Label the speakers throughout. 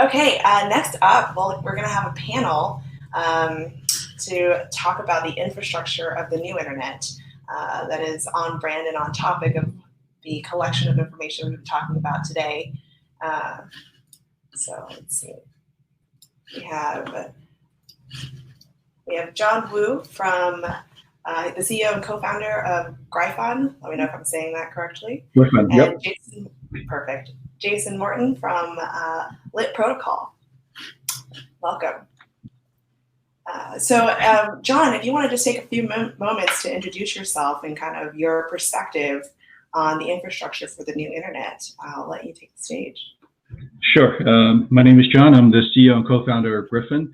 Speaker 1: Okay, next up, well, we're going to have a panel um, to talk about the infrastructure of the new internet that is on brand and on topic of the collection of information we've been talking about today. Uh, so let's see. We have John Wu from the CEO and co-founder of Gryphon. Let me know if I'm saying that correctly.
Speaker 2: Griffin,
Speaker 1: And
Speaker 2: yep.
Speaker 1: Jason Morton from Lit Protocol. Welcome. John, if you want to just take a few moments to introduce yourself and kind of your perspective on the infrastructure for the new internet, I'll let you take the stage.
Speaker 2: Sure. My name is John. I'm the CEO and co-founder of Griffin.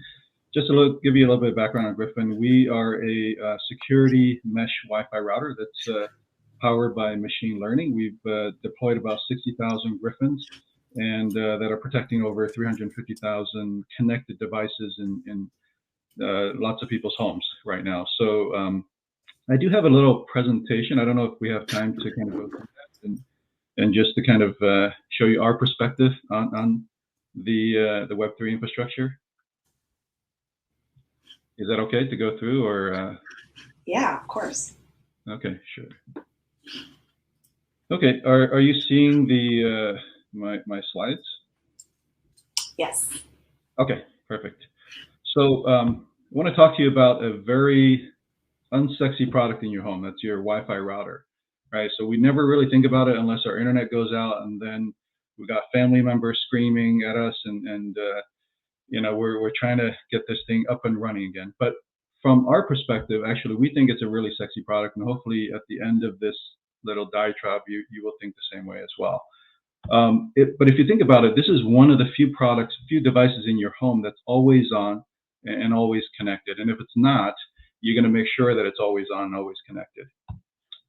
Speaker 2: Just to give you a little bit of background on Griffin, we are a security mesh Wi-Fi router that's powered by machine learning. We've deployed about 60,000 Griffins and that are protecting over 350,000 connected devices in lots of people's homes right now. So I do have a little presentation. I don't know if we have time to kind of go through that and just to kind of show you our perspective on the Web3 infrastructure. Is that okay to go through, or?
Speaker 1: Yeah, of course.
Speaker 2: Okay, sure. Okay, are you seeing the my slides?
Speaker 1: Yes.
Speaker 2: Okay, perfect. So I want to talk to you about a very unsexy product in your home. That's your Wi-Fi router, right? So we never really think about it unless our internet goes out, and then we got family members screaming at us, and you know, we're trying to get this thing up and running again. But from our perspective, actually, we think it's a really sexy product, and hopefully at the end of this little diatribe, you will think the same way as well. But if you think about it, this is one of the few devices in your home that's always on and always connected. And if it's not, you're going to make sure that it's always on and always connected.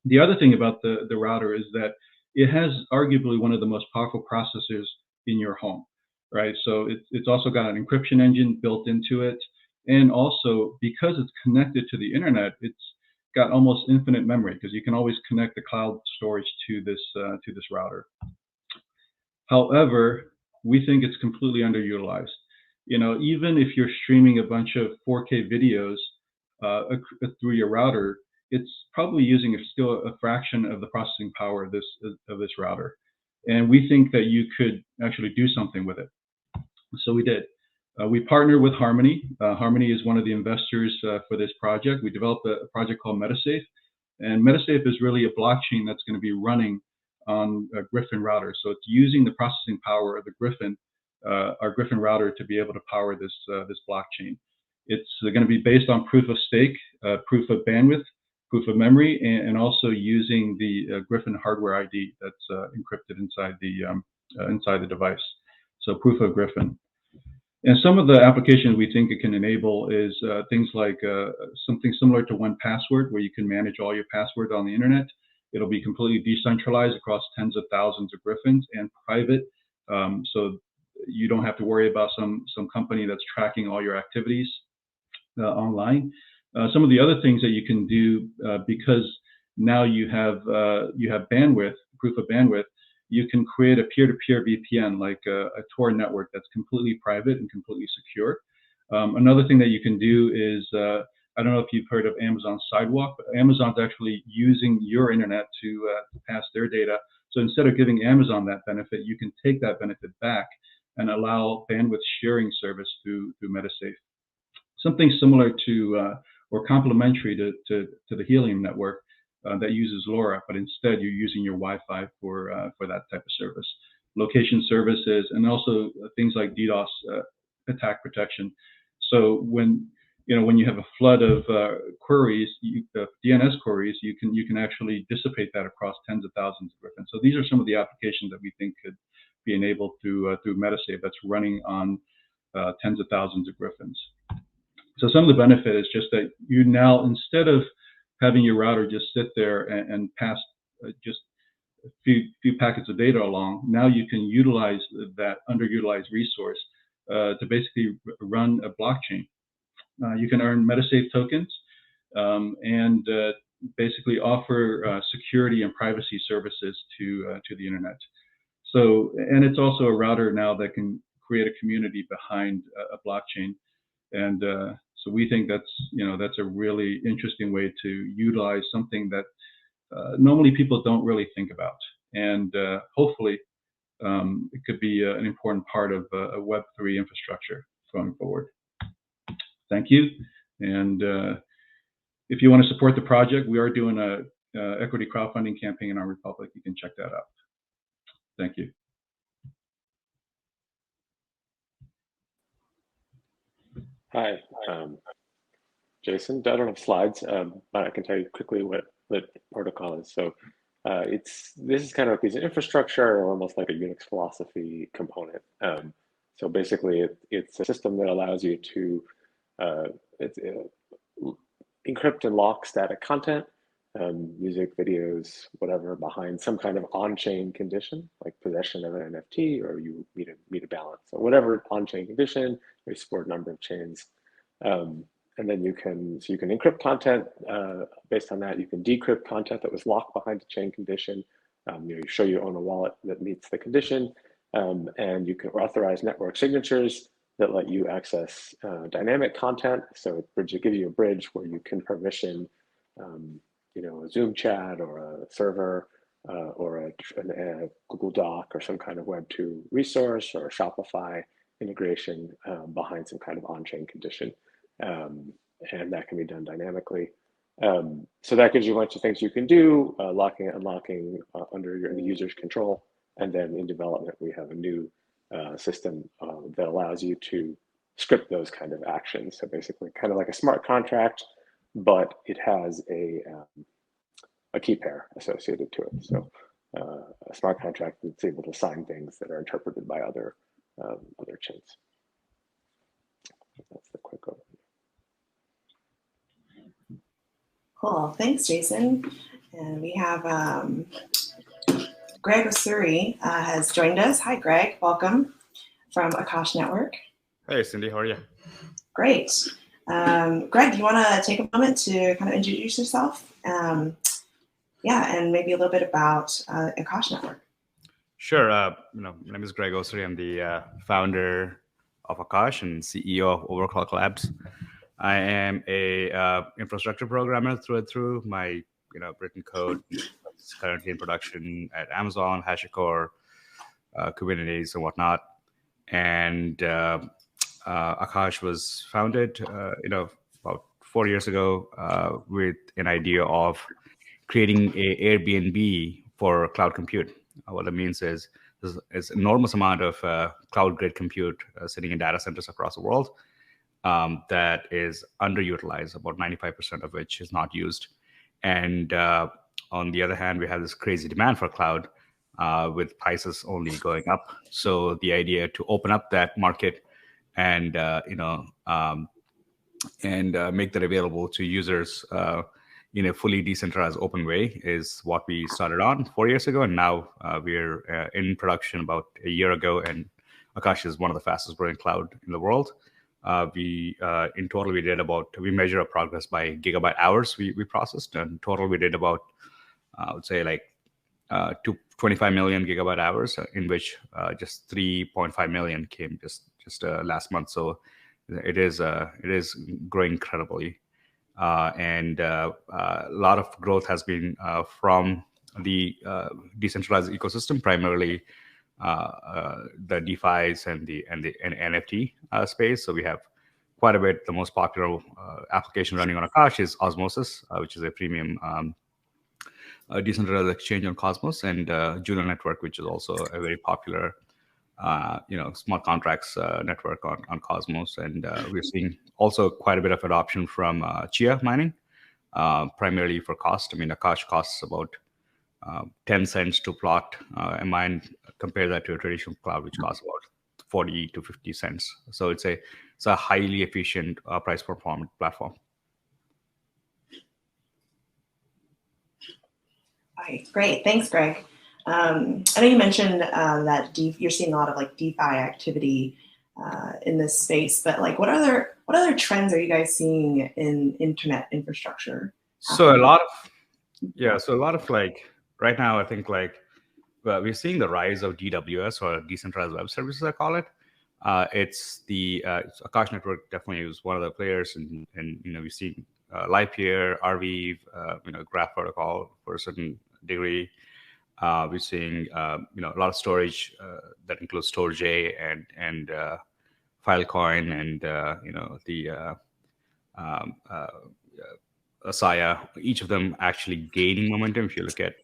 Speaker 2: The other thing about the router is that it has arguably one of the most powerful processors in your home, right? So it's also got an encryption engine built into it. And also, because it's connected to the internet, it's got almost infinite memory because you can always connect the cloud storage to this router. However, we think it's completely underutilized. You know, even if you're streaming a bunch of 4K videos through your router, it's probably using still a fraction of the processing power of this router. And we think that you could actually do something with it. So we did. We partnered with Harmony. Harmony is one of the investors for this project. We developed a project called MetaSafe. And MetaSafe is really a blockchain that's going to be running on a Griffin router. So it's using the processing power of the Griffin, our Griffin router, to be able to power this blockchain. It's going to be based on proof of stake, proof of bandwidth, proof of memory, and also using the Griffin hardware ID that's encrypted inside the device. So proof of Griffin. And some of the applications we think it can enable is things like something similar to 1Password, where you can manage all your passwords on the internet. It'll be completely decentralized across tens of thousands of Griffins and private, so you don't have to worry about some company that's tracking all your activities online. Some of the other things that you can do, because now you have bandwidth, proof of bandwidth, you can create a peer-to-peer VPN, like a Tor network that's completely private and completely secure. Another thing that you can do is, I don't know if you've heard of Amazon Sidewalk, but Amazon's actually using your internet to pass their data. So instead of giving Amazon that benefit, you can take that benefit back and allow bandwidth sharing service through MetaSafe. Something similar to or complementary to the Helium network that uses LoRa, but instead you're using your Wi-Fi for that type of service. Location services, and also things like DDoS attack protection. So when you have a flood of queries, DNS queries, you can actually dissipate that across tens of thousands of Griffins. So these are some of the applications that we think could be enabled through MetaSafe that's running on tens of thousands of Griffins. So some of the benefit is just that you now, instead of having your router just sit there and pass just a few packets of data along, now you can utilize that underutilized resource to basically run a blockchain. You can earn MetaSafe tokens and basically offer security and privacy services to the internet. So, and it's also a router now that can create a community behind a blockchain. And so we think that's a really interesting way to utilize something that normally people don't really think about. And hopefully it could be an important part of a Web3 infrastructure going forward. Thank you. And if you want to support the project, we are doing a equity crowdfunding campaign in our Republic. You can check that out. Thank you.
Speaker 3: Hi, Jason. I don't have slides, but I can tell you quickly what the protocol is. So this is kind of a piece of infrastructure, or almost like a Unix philosophy component. So basically, it's a system that allows you to encrypt and lock static content, music, videos, whatever, behind some kind of on-chain condition, like possession of an NFT, or you meet a balance. So whatever on-chain condition, we support a number of chains. And then you can encrypt content based on that. You can decrypt content that was locked behind a chain condition. You show you own a wallet that meets the condition, and you can authorize network signatures that let you access dynamic content. So it gives you a bridge where you can permission, a Zoom chat or a server or a Google Doc or some kind of Web2 resource or a Shopify integration behind some kind of on-chain condition. And that can be done dynamically. So that gives you a bunch of things you can do, locking and unlocking under the user's control. And then in development, we have a new system that allows you to script those kind of actions. So basically kind of like a smart contract, but it has a key pair associated to it. So a smart contract that's able to sign things that are interpreted by other chains. That's the quick overview.
Speaker 1: Cool, thanks, Jason. And we have Greg Osuri has joined us. Hi, Greg, welcome from Akash Network.
Speaker 4: Hey, Cindy, how are you?
Speaker 1: Great. Greg, do you want to take a moment to kind of introduce yourself? And maybe a little bit about Akash Network.
Speaker 4: Sure. My name is Greg Osuri. I'm the founder of Akash and CEO of Overclock Labs. I am a infrastructure programmer through and through. My written code is currently in production at Amazon, HashiCorp, Kubernetes, and whatnot. And Akash was founded, about 4 years ago with an idea of creating an Airbnb for cloud compute. What that means is there's an enormous amount of cloud-grade compute sitting in data centers across the world that is underutilized, about 95% of which is not used. And on the other hand, we have this crazy demand for cloud with prices only going up. So the idea to open up that market and make that available to users in a fully decentralized open way is what we started on 4 years ago. And now we're in production about a year ago. And Akash is one of the fastest growing cloud in the world. In total, we measure our progress by gigabyte hours we processed. And in total, we did about, I would say 25 million gigabyte hours, in which just 3.5 million came just last month. So it is growing incredibly. And a lot of growth has been from the decentralized ecosystem, primarily the DeFi's and the NFT space. So we have quite a bit. The most popular application running on Akash is Osmosis, which is a premium decentralized exchange on Cosmos, and Juno Network, which is also a very popular smart contracts network on Cosmos. And we're seeing also quite a bit of adoption from Chia mining, primarily for cost. I mean, Akash costs about 10 cents to plot a mine. Compare that to a traditional cloud, which costs about 40 to 50 cents. So it's a highly efficient price performance platform.
Speaker 1: All right, great. Thanks, Greg. I know you mentioned that you're seeing a lot of DeFi activity in this space, but what other trends are you guys seeing in internet infrastructure?
Speaker 4: So a lot of right now, I think we're seeing the rise of DWS, or decentralized web services, I call it. It's the Akash Network definitely is one of the players, and we see Lipeer, Arweave, Graph Protocol for a certain degree. We're seeing a lot of storage that includes Storj and Filecoin and the Saya. Each of them actually gaining momentum. If you look at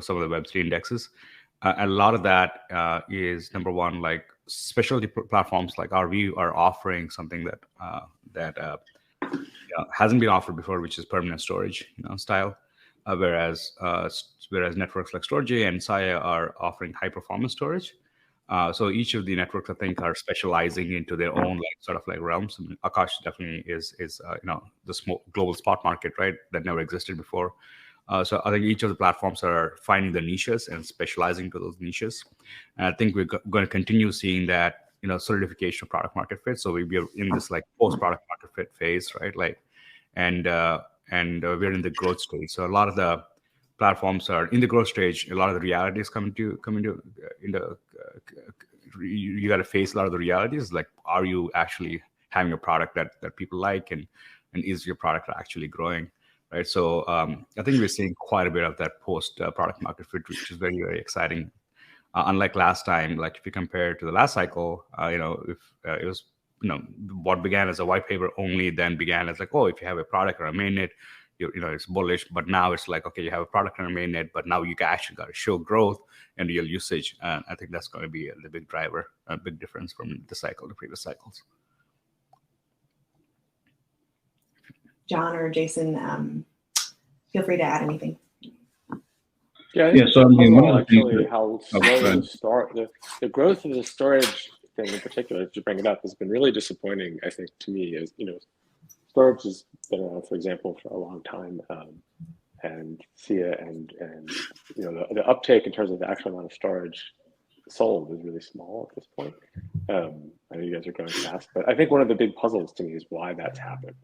Speaker 4: some of the Web3 indexes, a lot of that is number one, like specialty platforms like Arweave are offering something that hasn't been offered before, which is permanent storage style. Whereas networks like Storj and Saya are offering high performance storage. So each of the networks, I think, are specializing into their own sort of realms. I mean, Akash definitely is the small global spot market, right? That never existed before. So I think each of the platforms are finding the niches and specializing to those niches. And I think we're going to continue seeing that solidification of product market fit. So we're in this post product market fit phase, right? And we're in the growth stage. So a lot of the platforms are in the growth stage. A lot of the realities you got to face a lot of the realities. Like, are you actually having a product that people like, and is your product actually growing, right? So I think we're seeing quite a bit of that post product market fit, which is very, very exciting. Unlike last time, like if you compare to the last cycle, if it was what began as a white paper only, then began as if you have a product or a mainnet, it's bullish. But now it's like, okay, you have a product and a mainnet, but now you actually got to show growth and real usage. And I think that's going to be the big driver, a big difference from the cycle to previous cycles.
Speaker 1: John or Jason, feel free to add anything.
Speaker 3: Yeah,
Speaker 2: so I mean,
Speaker 3: actually, how slow the growth of the storage thing in particular, to bring it up, has been really disappointing, I think, to me. As storage has been around, for example, for a long time, and SIA and the uptake in terms of the actual amount of storage sold is really small at this point. I know you guys are going fast, but I think one of the big puzzles to me is why that's happened.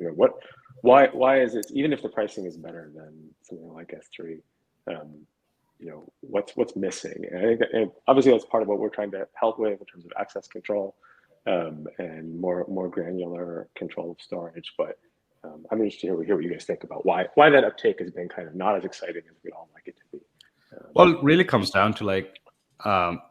Speaker 3: Why is it, even if the pricing is better than something like S3, what's missing? And I think that, obviously that's part of what we're trying to help with in terms of access control and more granular control of storage. But I'm interested to hear what you guys think about why that uptake has been kind of not as exciting as we'd all like it to be.
Speaker 4: Well, it really comes down to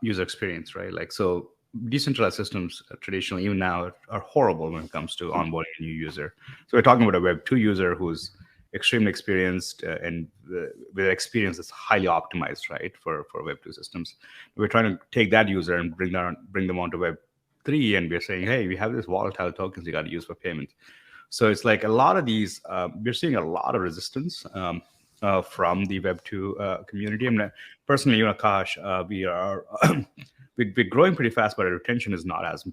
Speaker 4: user experience, right? So decentralized systems traditionally, even now, are horrible when it comes to onboarding a new user. So we're talking about a Web2 user who's extremely experienced and with experience that's highly optimized, right, for Web2 systems. We're trying to take that user and bring them onto Web3, and we're saying, hey, we have these volatile tokens you got to use for payment. So it's like a lot of these, we're seeing a lot of resistance from the Web2 community. I mean, personally, Akash, we're growing pretty fast, but our retention is not as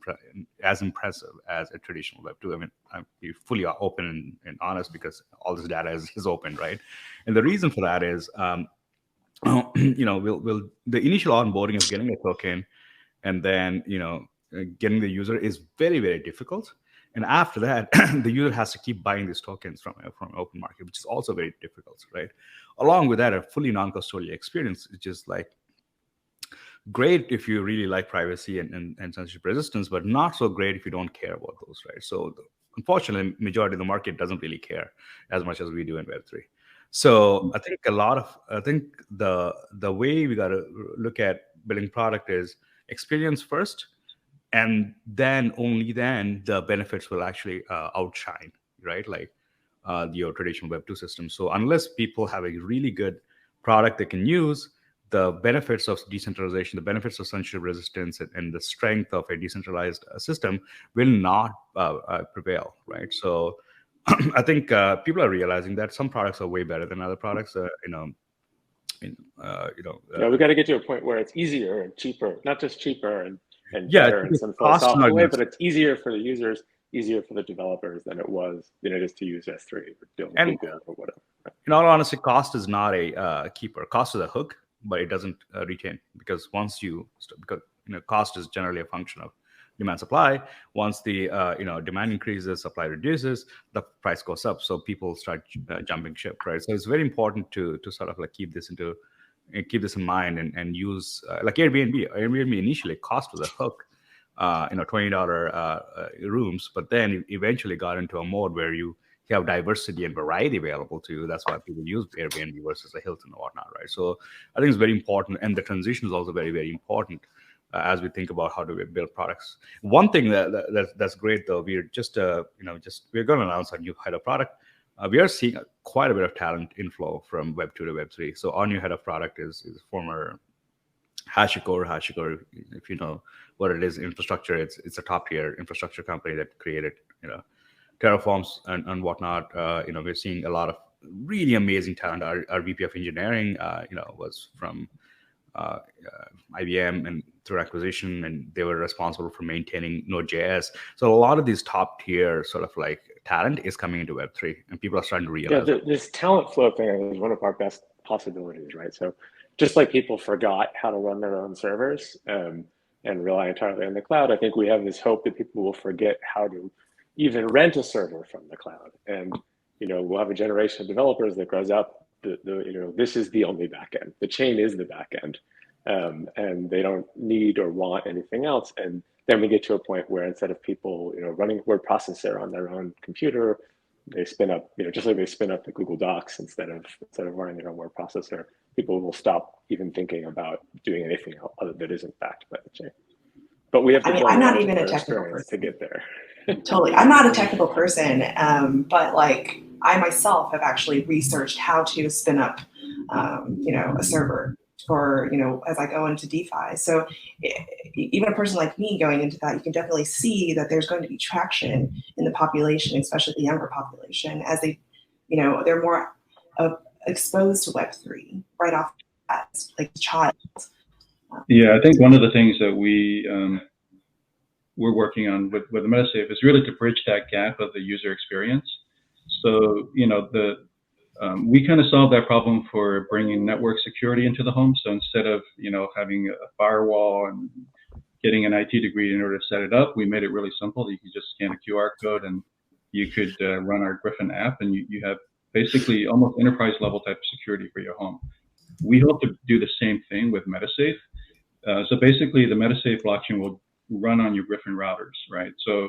Speaker 4: impressive as a traditional Web2. I mean, I'm fully open and honest because all this data is open, right? And the reason for that is, the initial onboarding of getting a token and then, getting the user is very, very difficult. And after that, the user has to keep buying these tokens from an open market, which is also very difficult, right? Along with that, a fully non-custodial experience is just like great if you really like privacy and censorship resistance, but not so great if you don't care about those, right? So unfortunately, majority of the market doesn't really care as much as we do in Web3. So I think the way we got to look at building product is experience first, and then only then the benefits will actually outshine, right? Like your traditional Web2 system. So unless people have a really good product they can use, the benefits of decentralization, the benefits of censorship resistance, and the strength of a decentralized system will not prevail, right? So I think people are realizing that some products are way better than other products. We
Speaker 3: got to get to a point where it's easier and cheaper, not just cheaper and better in some philosophical way, but it's easier for the users, easier for the developers than it is to use S3 or Google or whatever. Right?
Speaker 4: In all honesty, cost is not a keeper. Cost is a hook, but it doesn't retain, because cost is generally a function of demand supply. Once the demand increases, supply reduces, the price goes up. So people start jumping ship, right? So it's very important to sort of keep this in mind and use like Airbnb. Airbnb initially cost was a hook, $20 rooms, but then you eventually got into a mode where you have diversity and variety available to you. That's why people use Airbnb versus a Hilton or whatnot, right? So I think it's very important, and the transition is also very, very important as we think about how do we build products. One thing that's great though, we're just we're going to announce a new head of product. We are seeing quite a bit of talent inflow from Web 2 to Web 3. So our new head of product is former HashiCorp, if you know what it is, infrastructure. It's a top tier infrastructure company that created Terraforms and whatnot. We're seeing a lot of really amazing talent. Our VP of engineering, was from IBM and through acquisition, and they were responsible for maintaining Node.js. So a lot of these top tier sort of like talent is coming into Web3, and people are starting to realize.
Speaker 3: Yeah, this talent flow thing is one of our best possibilities, right? So just like people forgot how to run their own servers and rely entirely on the cloud, I think we have this hope that people will forget how to even rent a server from the cloud. And we'll have a generation of developers that grows up. This is the only backend. The chain is the backend, and they don't need or want anything else. And then we get to a point where instead of people running word processor on their own computer, they spin up just like they spin up the Google Docs instead of running their own word processor. People will stop even thinking about doing anything else other that isn't backed by the chain. But we have to.
Speaker 1: I'm not even a technical person
Speaker 3: to get there.
Speaker 1: Totally, I'm not a technical person, but like I myself have actually researched how to spin up, a server for as I go into DeFi. So even a person like me going into that, you can definitely see that there's going to be traction in the population, especially the younger population, as they, they're more exposed to Web3 right off the bat, like a child.
Speaker 2: Yeah, I think one of the things that we're working on with the MetaSafe is really to bridge that gap of the user experience. So, we kind of solved that problem for bringing network security into the home. So instead of, having a firewall and getting an IT degree in order to set it up, we made it really simple. You could just scan a QR code and you could run our Griffin app, and you have basically almost enterprise level type of security for your home. We hope to do the same thing with MetaSafe. So basically the MetaSafe blockchain will run on your Griffin routers, right? So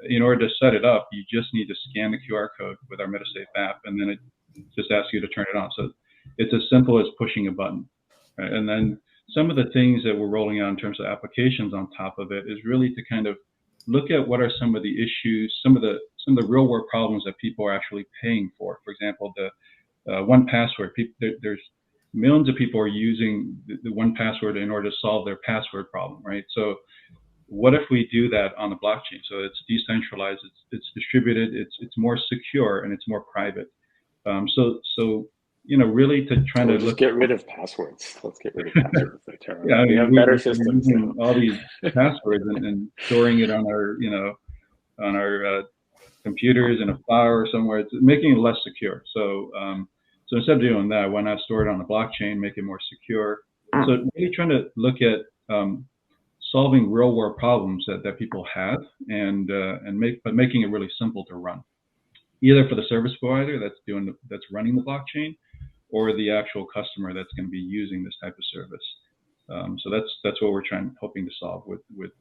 Speaker 2: in order to set it up, you just need to scan the QR code with our MetaSafe app, and then it just asks you to turn it on. So it's as simple as pushing a button, right? And then some of the things that we're rolling out in terms of applications on top of it is really to kind of look at what are some of the issues, some of the real world problems that people are actually paying for. For example, the 1Password. There's millions of people are using the 1Password in order to solve their password problem, right? So what if we do that on the blockchain? So it's decentralized, it's distributed, it's more secure, and it's more private. So really to try to
Speaker 3: get rid of passwords. Let's get rid of passwords.
Speaker 2: Yeah,
Speaker 3: we have better systems
Speaker 2: using all these passwords and storing it on our on our computers in a file or somewhere. It's making it less secure. So so instead of doing that, why not store it on the blockchain, make it more secure? So really trying to look at solving real world problems that people have, and making it really simple to run, either for the service provider that's running the blockchain, or the actual customer that's going to be using this type of service. So that's what we're hoping to solve with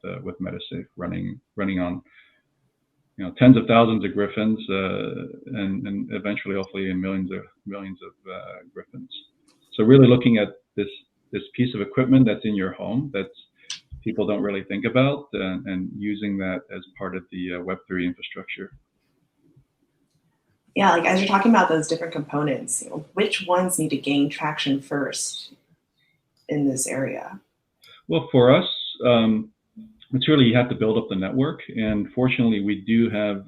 Speaker 2: MetaSafe, running on tens of thousands of Griffins, and eventually hopefully millions of Griffins. So really looking at this piece of equipment that's in your home that's people don't really think about, and using that as part of the Web3 infrastructure.
Speaker 1: Yeah, like as you're talking about those different components, which ones need to gain traction first in this area?
Speaker 2: Well, for us, it's really you have to build up the network, and fortunately, we do have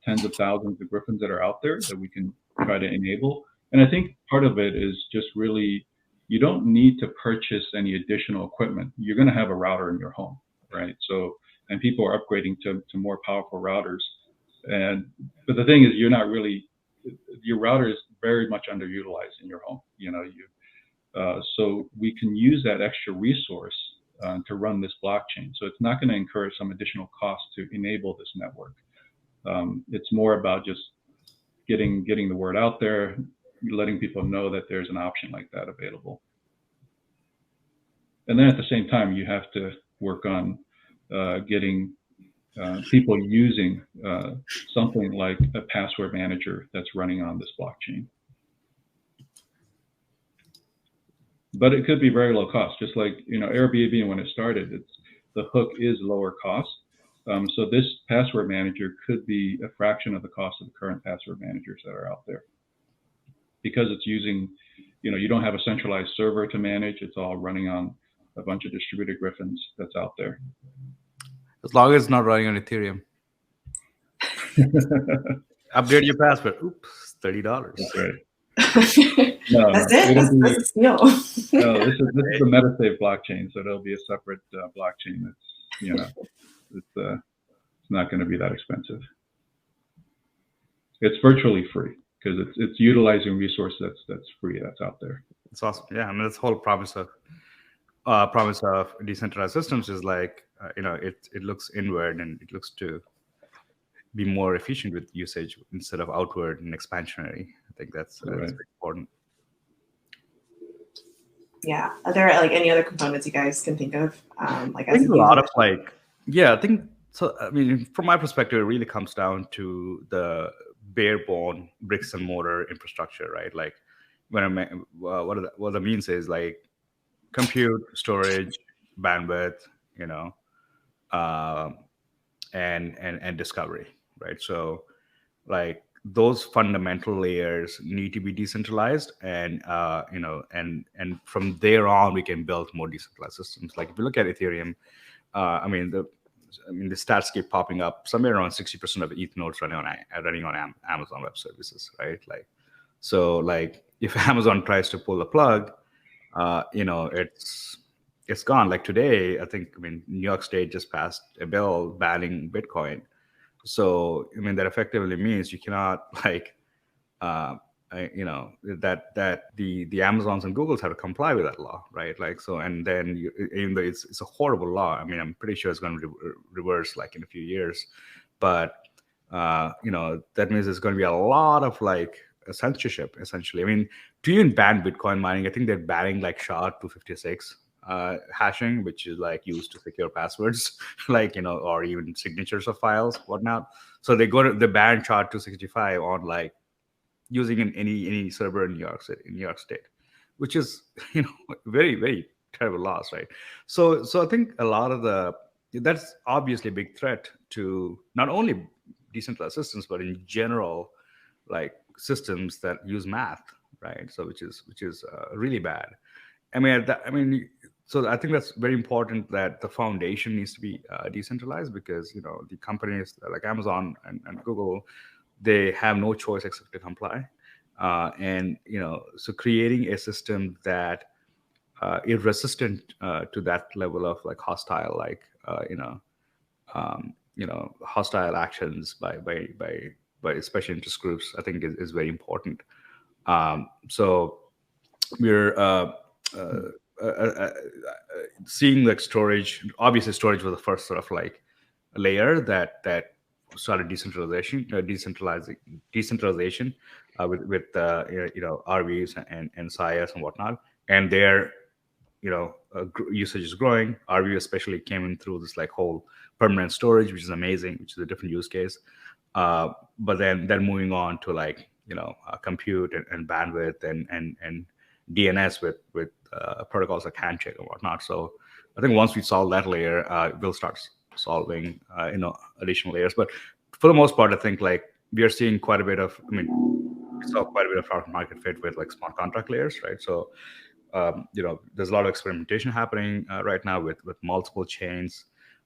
Speaker 2: tens of thousands of Griffins that are out there that we can try to enable. And I think part of it is just really, you don't need to purchase any additional equipment. You're going to have a router in your home, right? So, and people are upgrading to more powerful routers. But the thing is, your router is very much underutilized in your home. So we can use that extra resource to run this blockchain. So it's not going to incur some additional cost to enable this network. It's more about just getting the word out there, letting people know that there's an option like that available. And then at the same time, you have to work on getting people using something like a password manager that's running on this blockchain. But it could be very low cost, just like Airbnb when it started. The hook is lower cost. So this password manager could be a fraction of the cost of the current password managers that are out there, because it's using, you don't have a centralized server to manage. It's all running on a bunch of distributed Griffins that's out there.
Speaker 4: As long as it's not running on Ethereum. Upgrade your password. Oops, $30.
Speaker 2: That's right.
Speaker 1: No, that's it. That's a steal.
Speaker 2: No, this is the MetaSafe blockchain, so there'll be a separate blockchain that's it's not going to be that expensive. It's virtually free because it's utilizing resource that's free, that's out there.
Speaker 4: It's awesome. Yeah, I mean, this whole promise of decentralized systems is like it looks inward and it looks to be more efficient with usage instead of outward and expansionary. I think that's very important.
Speaker 1: Yeah. Are there like any other components you guys can think of?
Speaker 4: I think a lot of I think so. I mean, from my perspective, it really comes down to the bare bone bricks and mortar infrastructure, right? Like what that means is like compute, storage, bandwidth, and discovery, right? So like those fundamental layers need to be decentralized, and and from there on we can build more decentralized systems. Like if you look at Ethereum, the stats keep popping up. Somewhere around 60% of ETH nodes running on Amazon Web Services, right? Like, so like if Amazon tries to pull the plug, it's gone. Like today, New York State just passed a bill banning Bitcoin. So that effectively means you cannot that the Amazons and Googles have to comply with that law, right? Like, so, and then even though it's a horrible law, I'm pretty sure it's going to reverse like in a few years, but that means there's going to be a lot of like censorship essentially. To even ban Bitcoin mining, I think they're banning like SHA-256 hashing, which is like used to secure passwords, like or even signatures of files, whatnot. So they ban SHA-265 on like using in any server in New York State, which is very, very terrible laws, right? So I think a lot of that's obviously a big threat to not only decentralized systems, but in general, like systems that use math, right? So which is really bad. So I think that's very important that the foundation needs to be decentralized, because the companies like Amazon and Google, they have no choice except to comply. So creating a system that is resistant to that level of like hostile, like hostile actions by special interest groups, I think is very important. So we're seeing like storage. Obviously, storage was the first sort of like layer that started decentralization with RVs and SIAs and whatnot, and their usage is growing. RV especially came in through this like whole permanent storage, which is amazing, which is a different use case. But then moving on to like compute and bandwidth and DNS with protocols like Handshake and whatnot. So I think once we solve that layer, we'll start solving additional layers. But for the most part, I think like we are seeing quite a bit of we saw quite a bit of product market fit with like smart contract layers, right? So there's a lot of experimentation happening right now with multiple chains.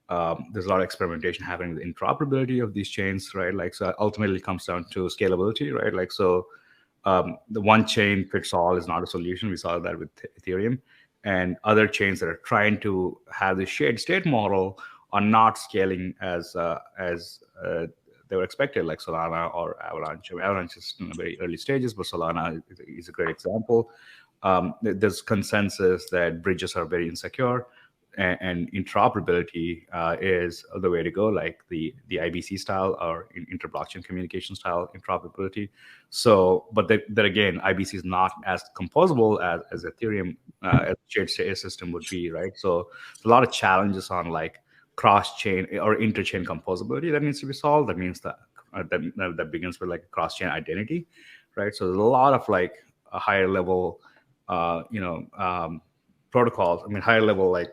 Speaker 4: There's a lot of experimentation happening with interoperability of these chains, right? Like, so ultimately it comes down to scalability, right? Like, so the one chain fits all is not a solution. We saw that with Ethereum, and other chains that are trying to have the shared state model are not scaling as they were expected, like Solana or Avalanche. Avalanche is in the very early stages, but Solana is a great example. There's consensus that bridges are very insecure, and interoperability is the way to go, like the IBC style or inter-blockchain communication style interoperability. So, but then again, IBC is not as composable as Ethereum as shared state system would be, right? So a lot of challenges on like cross-chain or inter-chain composability that needs to be solved. That means that that begins with like cross-chain identity, right? So there's a lot of like a higher level, protocols. I mean, higher level like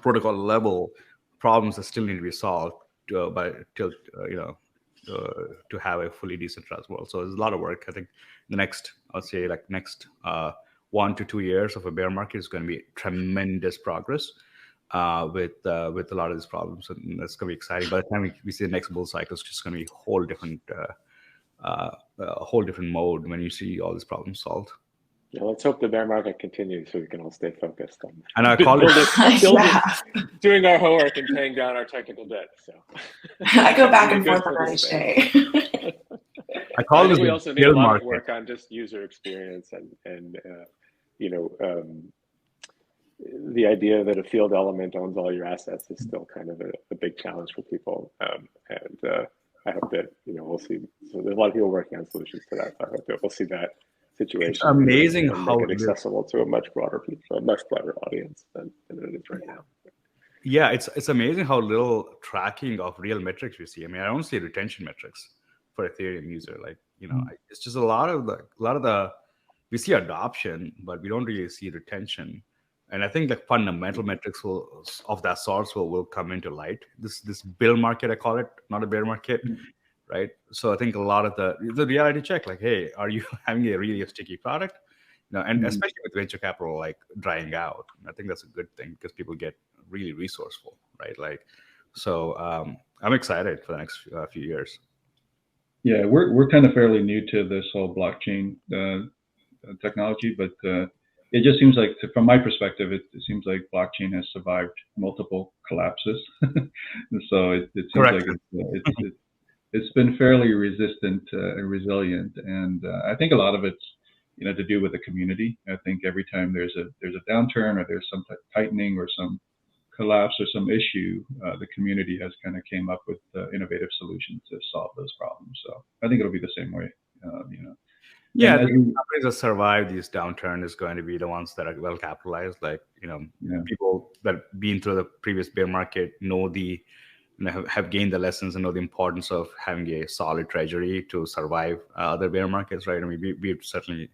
Speaker 4: protocol level problems that still need to be solved to have a fully decentralized world. So there's a lot of work. I think the next, I'd say like next 1 to 2 years of a bear market is going to be tremendous progress with a lot of these problems, and that's going to be exciting. By the time we see the next bull cycle, it's just going to be a whole different mode when you see all these problems solved.
Speaker 3: Yeah, let's hope the bear market continues so we can all stay focused on
Speaker 4: and I call
Speaker 3: doing our homework and paying down our technical debt. So
Speaker 1: I go back and forth on each day.
Speaker 4: I call this
Speaker 3: we also need a lot of work on just user experience and the idea that a field element owns all your assets is still kind of a big challenge for people. I hope that we'll see. So there's a lot of people working on solutions to that. So I hope that we'll see that situation.
Speaker 4: It's amazing
Speaker 3: and
Speaker 4: how
Speaker 3: make it accessible to a much broader audience than it is right now.
Speaker 4: Yeah, it's amazing how little tracking of real metrics we see. I mean, I don't see retention metrics for Ethereum user. Like, it's just a lot of the we see adoption, but we don't really see retention. And I think the fundamental metrics of that sorts will come into light. This bull market, I call it, not a bear market. Right. So I think a lot of the reality check, like, hey, are you having a really sticky product? And especially with venture capital like drying out, I think that's a good thing because people get really resourceful, right? Like, so I'm excited for the next few years.
Speaker 2: Yeah, we're kind of fairly new to this whole blockchain technology, but it just seems like, from my perspective, it seems like blockchain has survived multiple collapses. So it seems
Speaker 4: Correct.
Speaker 2: like it's been fairly resistant and resilient, and I think a lot of it's to do with the community. I think every time there's a downturn or there's some tightening or some collapse or some issue, the community has kind of came up with innovative solutions to solve those problems. So I think it'll be the same way.
Speaker 4: Yeah, I think companies that survive these downturn is going to be the ones that are well capitalized. Like people that have been through the previous bear market know have gained the lessons and know the importance of having a solid treasury to survive other bear markets, right? I mean, we've certainly,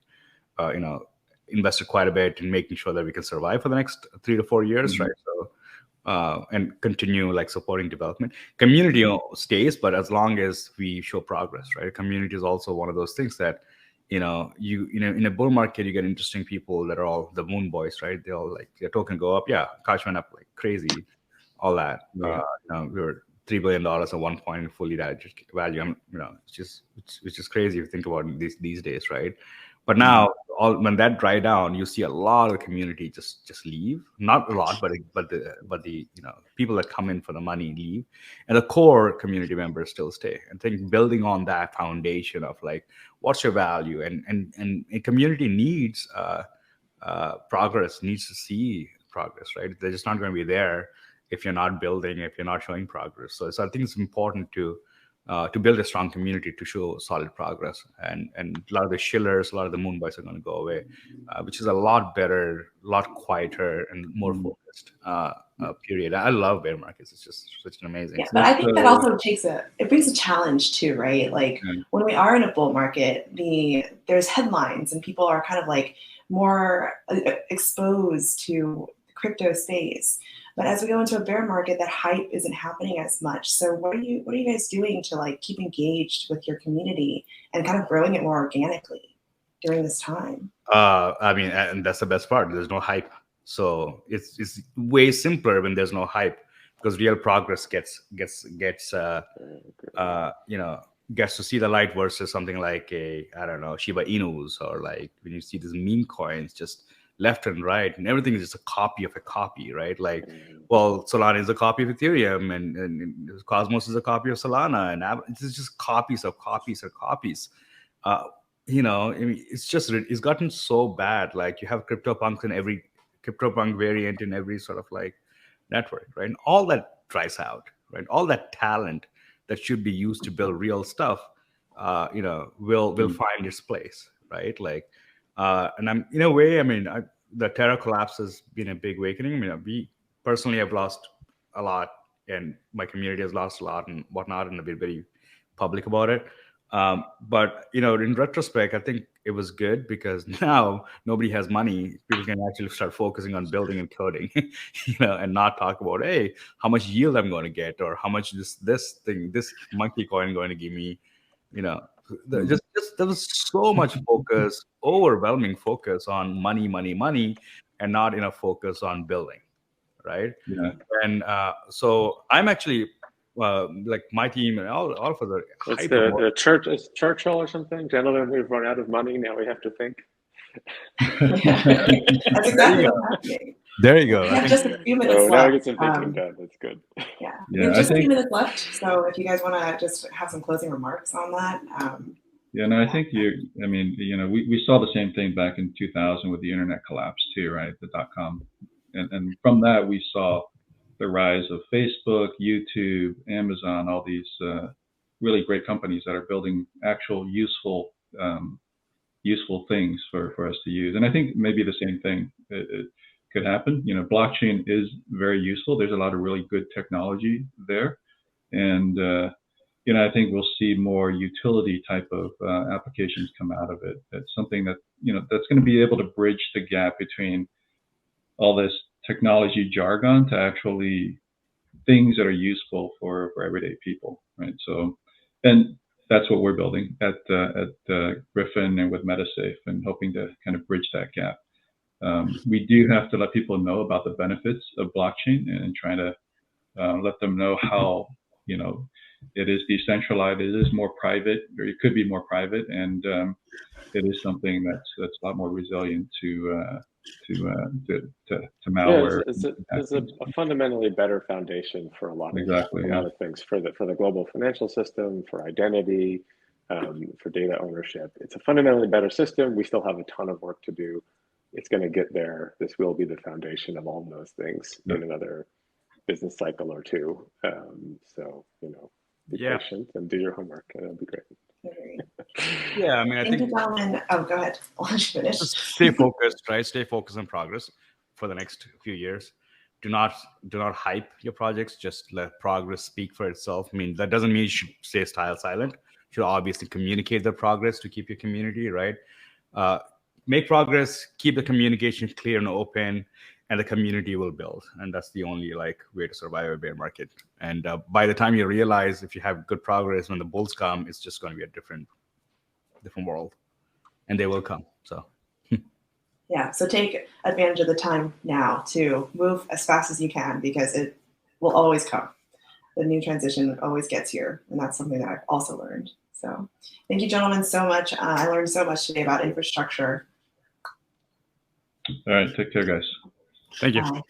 Speaker 4: invested quite a bit in making sure that we can survive for the next 3 to 4 years, right? So, and continue like supporting development. Community stays, but as long as we show progress, right? Community is also one of those things that, in a bull market, you get interesting people that are all the moon boys, right? They all like their token go up. Yeah, Akash went up like crazy. All that,
Speaker 2: Yeah.
Speaker 4: We were $3 billion at one point in fully diluted value. It's just crazy if you think about these days, right? But now, when that dried down, you see a lot of the community just leave. Not a lot, but the people that come in for the money leave, and the core community members still stay. And think building on that foundation of like, what's your value, and a community needs progress, needs to see progress, right? They're just not going to be there if you're not building, if you're not showing progress. So I think it's important to build a strong community to show solid progress. And a lot of the shillers, a lot of the moon boys are going to go away, which is a lot better, a lot quieter, and more focused period. I love bear markets. It's just such an amazing.
Speaker 1: Yeah, but I think that also brings a challenge too, right? Like when we are in a bull market, there's headlines and people are kind of like more exposed to the crypto space. But as we go into a bear market, that hype isn't happening as much. So what are you guys doing to like keep engaged with your community and kind of growing it more organically during this time?
Speaker 4: I mean, and that's the best part. There's no hype. So it's way simpler when there's no hype, because real progress gets to see the light versus something like Shiba Inus, or like when you see these meme coins just left and right, and everything is just a copy of a copy, right? Like, well, Solana is a copy of Ethereum, and Cosmos is a copy of Solana, and it's just copies of copies of copies. I mean, it's gotten so bad. Like, you have CryptoPunks in every CryptoPunk variant in every sort of like network, right? And all that dries out, right? All that talent that should be used to build real stuff, will find its place, right? Like, and I'm in a way, I mean, the Terra collapse has been a big awakening. I mean, we personally have lost a lot and my community has lost a lot and whatnot, and I've been very public about it. But in retrospect, I think it was good because now nobody has money. People can actually start focusing on building and coding, and not talk about, hey, how much yield I'm going to get, or how much this monkey coin going to give me. Just there was so much focus, overwhelming focus on money, and not enough focus on building, right?
Speaker 2: Yeah.
Speaker 4: And so I'm actually like my team and all of us are
Speaker 3: It's
Speaker 4: hyper.
Speaker 3: the church, is Churchill or something? Gentlemen, we've run out of money. Now we have to think.
Speaker 1: That's exactly what's happening.
Speaker 4: There you go.
Speaker 1: We have just a few minutes
Speaker 3: now we
Speaker 1: left.
Speaker 3: get some thinking done. That's good.
Speaker 1: Yeah,
Speaker 2: Yeah,
Speaker 1: we have
Speaker 2: I
Speaker 1: just a few
Speaker 2: think-
Speaker 1: minutes left. So if you guys want to just have some closing remarks on that.
Speaker 2: Yeah, no, I think we saw the same thing back in 2000 with the internet collapse too, right? The .com, and from that we saw the rise of Facebook, YouTube, Amazon, all these really great companies that are building actual useful things for us to use. And I think maybe the same thing it could happen. Blockchain is very useful. There's a lot of really good technology there, and I think we'll see more utility type of applications come out of it. It's something that that's going to be able to bridge the gap between all this technology jargon to actually things that are useful for everyday people, right? So, and that's what we're building at Griffin and with MetaSafe, and hoping to kind of bridge that gap. We do have to let people know about the benefits of blockchain and try to let them know how it is decentralized, it is more private, or it could be more private, and it is something that's a lot more resilient to malware.
Speaker 3: Yeah, it's a fundamentally better foundation for a lot of things, for the global financial system, for identity, for data ownership. It's a fundamentally better system. We still have a ton of work to do. It's going to get there. This will be the foundation of all those things in another business cycle or two. So be patient and do your homework, and it'll be great.
Speaker 4: Yeah, I mean, I think
Speaker 1: you, gentlemen. Oh, go ahead. I'll let you finish.
Speaker 4: Stay focused, right? Stay focused on progress for the next few years. Do not hype your projects. Just let progress speak for itself. I mean, that doesn't mean you should stay silent. You should obviously communicate the progress to keep your community, right? Make progress, keep the communication clear and open, and the community will build. And that's the only way to survive a bear market. And by the time you realize, if you have good progress, when the bulls come, it's just going to be a different world, and they will come. So
Speaker 1: yeah, so take advantage of the time now to move as fast as you can, because it will always come. The new transition always gets here, and that's something that I've also learned. So thank you, gentlemen, so much. I learned so much today about infrastructure.
Speaker 2: All right, take care, guys.
Speaker 4: Thank you.
Speaker 1: Bye.